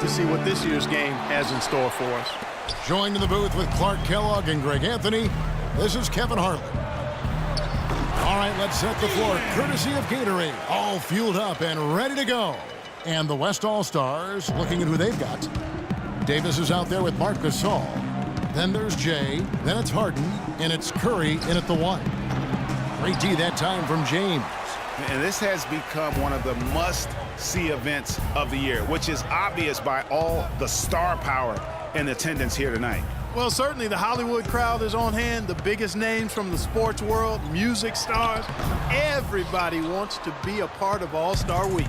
to see what this year's game has in store for us. Joined in the booth with Clark Kellogg and Greg Anthony, this is Kevin Harlan. All right, let's set the floor courtesy of Gatorade. All fueled up and ready to go. And the West All-Stars looking at who they've got. Davis is out there with Marc Gasol. Then there's Jay. Then it's Harden. And it's Curry in at the 1. Great D that time from James. And this has become one of the must-see events of the year, which is obvious by all the star power in attendance here tonight. Well, certainly the Hollywood crowd is on hand, the biggest names from the sports world, music stars. Everybody wants to be a part of All-Star Week.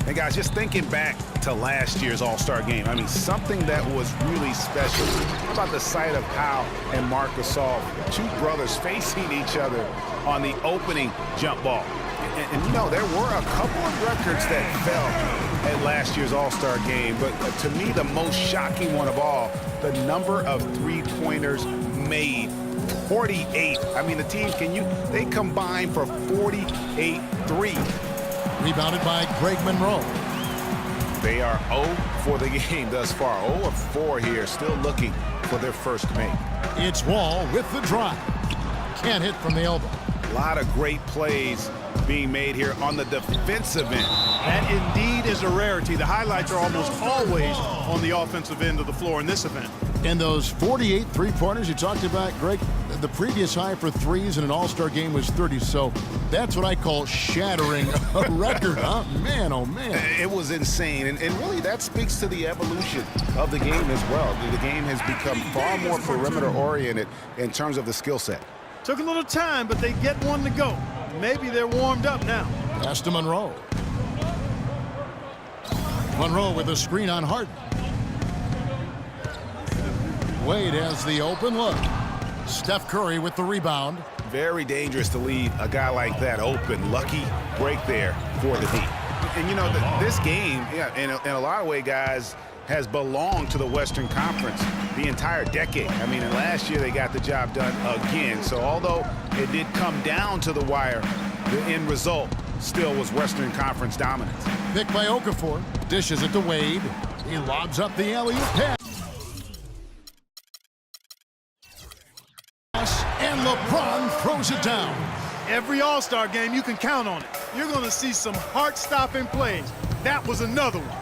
And guys, just thinking back to last year's All-Star game, I mean, something that was really special. How about the sight of Kyle and Marc Gasol, two brothers facing each other on the opening jump ball? And you know, there were a couple of records that fell at last year's All-Star game, but to me, the most shocking one of all, the number of three-pointers made. 48. I mean, the teams, they combined for 48 threes. Rebounded by Greg Monroe. They are 0 for the game thus far. 0 of 4 here, still looking for their first make. It's Wall with the drive. Can't hit from the elbow. A lot of great plays being made here on the defensive end. That indeed is a rarity. The highlights are almost always on the offensive end of the floor in this event. And those 48 three-pointers you talked about, Greg, the previous high for threes in an All-Star game was 30, so that's what I call shattering a record, huh? Man, oh, man. It was insane, and really that speaks to the evolution of the game as well. The game has become far more perimeter-oriented in terms of the skill set. Took a little time, but they get one to go. Maybe they're warmed up now. Pass to Monroe. Monroe with a screen on Harden. Wade has the open look. Steph Curry with the rebound. Very dangerous to leave a guy like that open. Lucky break there for the Heat. And you know, this game, in a lot of ways, guys, has belonged to the Western Conference the entire decade. I mean, and last year they got the job done again. So although it did come down to the wire, the end result still was Western Conference dominance. Pick by Okafor. Dishes it to Wade. He lobs up the alley-oop pass. And LeBron throws it down. Every All-Star game, you can count on it. You're going to see some heart-stopping plays. That was another one.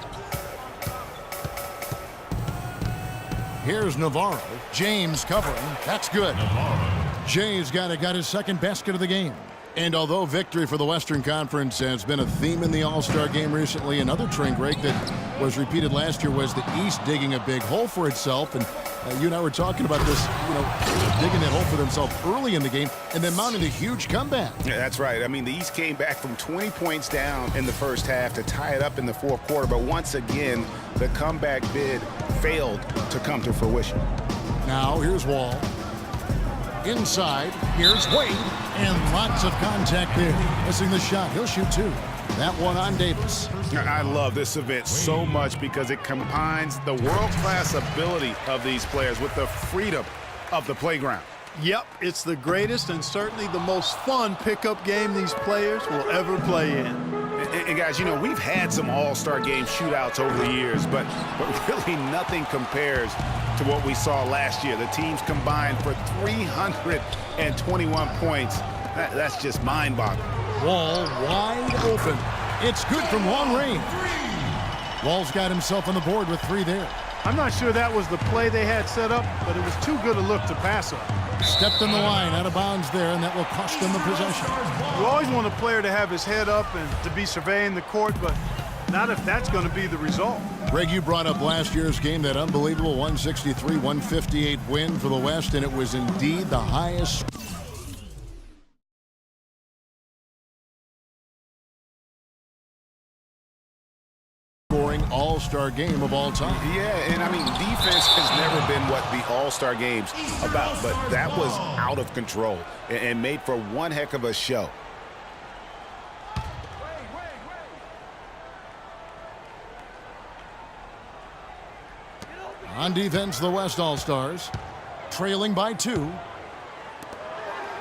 Here's Navarro. James covering. That's good. Jay's got his second basket of the game. And although victory for the Western Conference has been a theme in the All-Star game recently, another trend, Greg, that was repeated last year was the East digging a big hole for itself. And you and I were talking about this, digging that hole for themselves early in the game and then mounting a huge comeback. Yeah, that's right. I mean, the East came back from 20 points down in the first half to tie it up in the fourth quarter. But once again, the comeback bid failed to come to fruition. Now, here's Wall. Inside, here's Wade. And lots of contact there. Missing the shot. He'll shoot two. That one on Davis. I love this event so much because it combines the world-class ability of these players with the freedom of the playground. Yep, it's the greatest and certainly the most fun pickup game these players will ever play in. And guys, we've had some All-Star game shootouts over the years, but really nothing compares to what we saw last year. The teams combined for 321 points. That's just mind-boggling. Wall wide open. It's good from long range. Wall's got himself on the board with 3 there. I'm not sure that was the play they had set up, but it was too good a look to pass up. Stepped in the line, out of bounds there, and that will cost them the possession. You always want a player to have his head up and to be surveying the court, but not if that's going to be the result. Greg, you brought up last year's game, that unbelievable 163-158 win for the West, and it was indeed the highest scoring All-Star game of all time. Yeah, and I mean, defense has never been what the All-Star game's about, but that was out of control and made for one heck of a show. On defense, the West All-Stars trailing by 2.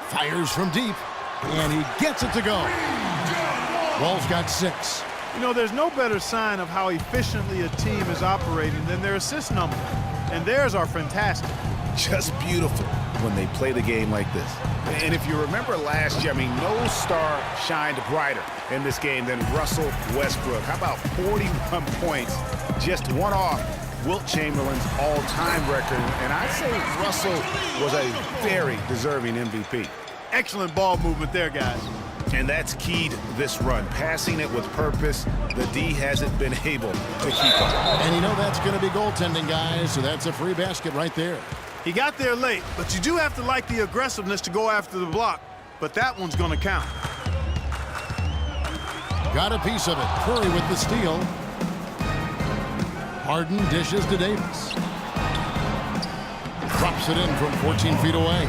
Fires from deep, and he gets it to go. Wall's got 6. You know, there's no better sign of how efficiently a team is operating than their assist number. And theirs are fantastic. Just beautiful when they play the game like this. And if you remember last year, I mean, no star shined brighter in this game than Russell Westbrook. How about 41 points, just one off Wilt Chamberlain's all-time record? And I'd say Russell was a very deserving MVP. Excellent ball movement there, guys. And that's keyed this run, passing it with purpose. The D hasn't been able to keep up. And you know that's going to be goaltending, guys, so that's a free basket right there. He got there late, but you do have to like the aggressiveness to go after the block. But that one's going to count. Got a piece of it. Curry with the steal. Harden dishes to Davis. Drops it in from 14 feet away.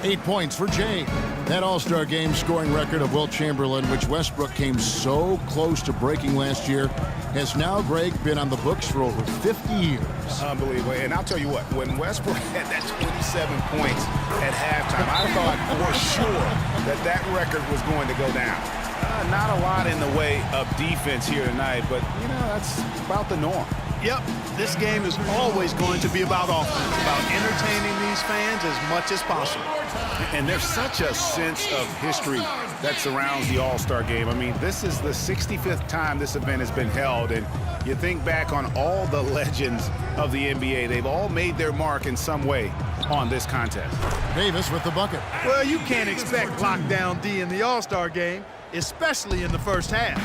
8 points for Jay. That All-Star Game scoring record of Wilt Chamberlain, which Westbrook came so close to breaking last year, has now, Greg, been on the books for over 50 years. Unbelievable. And I'll tell you what, when Westbrook had that 27 points at halftime, I thought for sure that record was going to go down. Not a lot in the way of defense here tonight, but, you know, that's about the norm. Yep, this game is always going to be about offense, about entertaining these fans as much as possible. And there's such a sense of history that surrounds the All-Star Game. I mean, this is the 65th time this event has been held, and you think back on all the legends of the NBA. They've all made their mark in some way on this contest. Davis with the bucket. Well, you can't expect lockdown D in the All-Star Game, especially in the first half.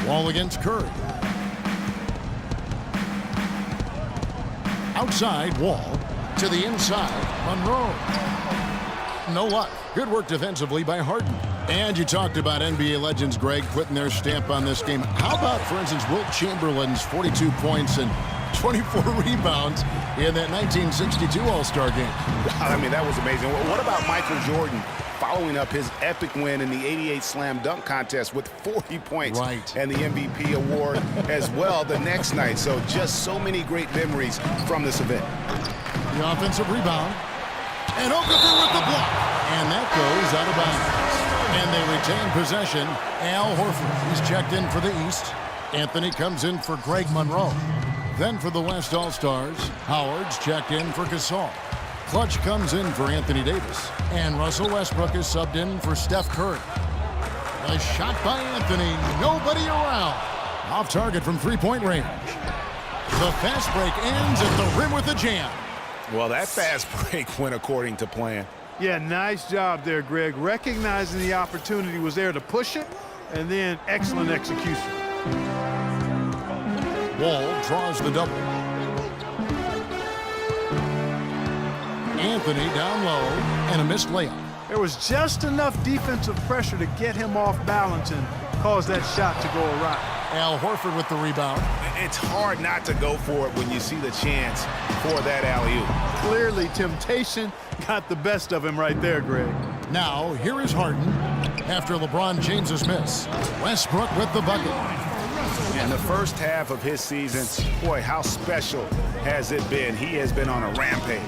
Wall against Curry. Outside, Wall. To the inside, Monroe. No luck. Good work defensively by Harden. And you talked about NBA legends, Greg, putting their stamp on this game. How about, for instance, Wilt Chamberlain's 42 points and 24 rebounds in that 1962 All-Star game? I mean, that was amazing. What about Michael Jordan following up his epic win in the '88 Slam Dunk Contest with 40 points and the MVP award as well the next night? So just so many great memories from this event. The offensive rebound. And Okafor with the block. And that goes out of bounds. And they retain possession. Al Horford, he's checked in for the East. Anthony comes in for Greg Monroe. Then for the West All-Stars, Howard's checked in for Gasol. Clutch comes in for Anthony Davis. And Russell Westbrook is subbed in for Steph Curry. A shot by Anthony. Nobody around. Off target from three-point range. The fast break ends at the rim with a jam. Well, that fast break went according to plan. Yeah, nice job there, Greg. Recognizing the opportunity was there to push it, and then excellent execution. Wall draws the double. Anthony down low, and a missed layup. There was just enough defensive pressure to get him off balance and cause that shot to go awry. Al Horford with the rebound. It's hard not to go for it when you see the chance for that alley-oop. Clearly, temptation got the best of him right there, Greg. Now, here is Harden after LeBron James's miss. Westbrook with the bucket. In the first half of his season, boy, how special has it been? He has been on a rampage.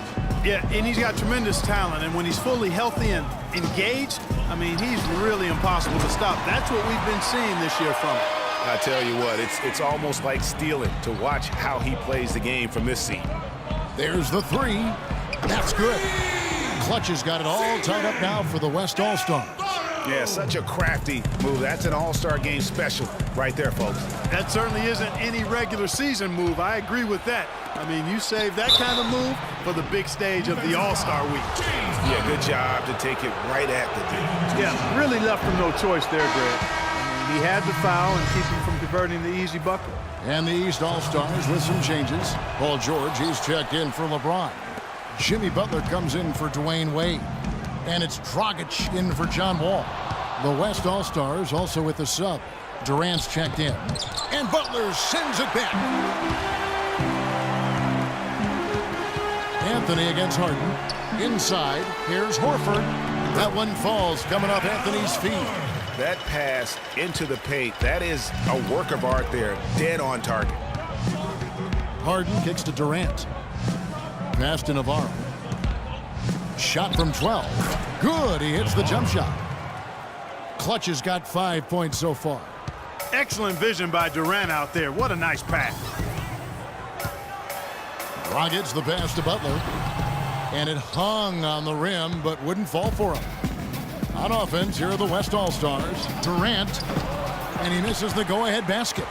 Yeah, and he's got tremendous talent, and when he's fully healthy and engaged, I mean, he's really impossible to stop. That's what we've been seeing this year from him. I tell you what, it's almost like stealing to watch how he plays the game from this seat. There's the three. That's good. Clutch has got it all tied up now for the West All-Stars. Yeah, such a crafty move. That's an All-Star Game special right there, folks. That certainly isn't any regular season move. I agree with that. I mean, you save that kind of move for the big stage of the All-Star Week. Yeah, good job to take it right at the D. Yeah, really left him no choice there, Greg. I mean, he had the foul and keep him from converting the easy bucket. And the East All-Stars with some changes. Paul George, he's checked in for LeBron. Jimmy Butler comes in for Dwayne Wade. And it's Dragic in for John Wall. The West All-Stars also with the sub. Durant's checked in. And Butler sends it back. Anthony against Harden. Inside, here's Horford. That one falls coming off Anthony's feet. That pass into the paint, that is a work of art there. Dead on target. Harden kicks to Durant. Pass to Navarro. Shot from 12. Good, he hits the jump shot. Clutch has got 5 points so far. Excellent vision by Durant out there. What a nice pass. Dragic the pass to Butler. And it hung on the rim, but wouldn't fall for him. On offense, here are the West All-Stars. Durant. And he misses the go-ahead basket.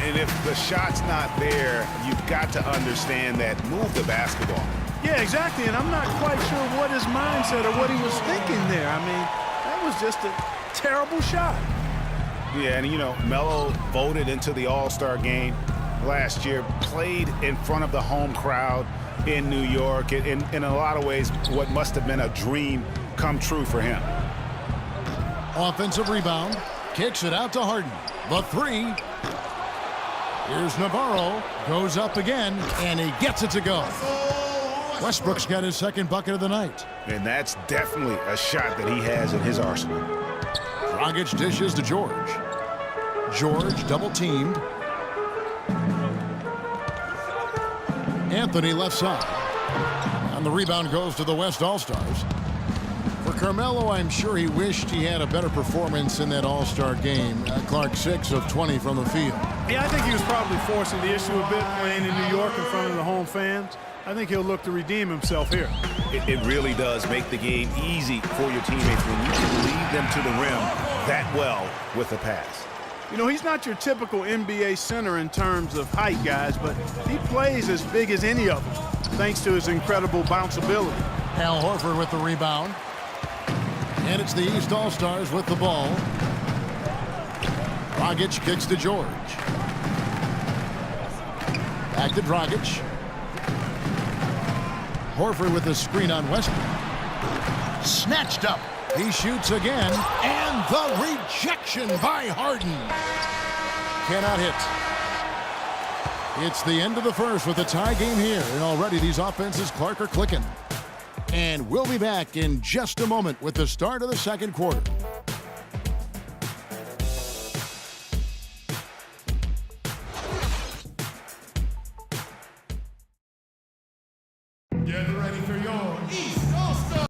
And if the shot's not there, you've got to understand that. Move the basketball. Yeah, exactly. And I'm not quite sure what his mindset or what he was thinking there. I mean, that was just a terrible shot. Yeah, and, you know, Melo voted into the All-Star game last year, played in front of the home crowd in New York. In a lot of ways, what must have been a dream come true for him. Offensive rebound. Kicks it out to Harden. The three. Here's Navarro. Goes up again, and he gets it to go. Westbrook's got his second bucket of the night. And that's definitely a shot that he has in his arsenal. Dragic dishes to George. George double-teamed. Anthony left side. And the rebound goes to the West All-Stars. For Carmelo, I'm sure he wished he had a better performance in that All-Star game. Clark 6 of 20 from the field. Yeah, I think he was probably forcing the issue a bit playing in New York in front of the home fans. I think he'll look to redeem himself here. It really does make the game easy for your teammates when you can lead them to the rim that well with a pass. You know, he's not your typical NBA center in terms of height, guys, but he plays as big as any of them, thanks to his incredible bounce ability. Al Horford with the rebound. And it's the East All-Stars with the ball. Dragic kicks to George. Back to Dragic. Horford with the screen on Westbrook. Snatched up. He shoots again. And the rejection by Harden. Cannot hit. It's the end of the first with a tie game here. And already these offenses, Clark, are clicking. And we'll be back in just a moment with the start of the second quarter.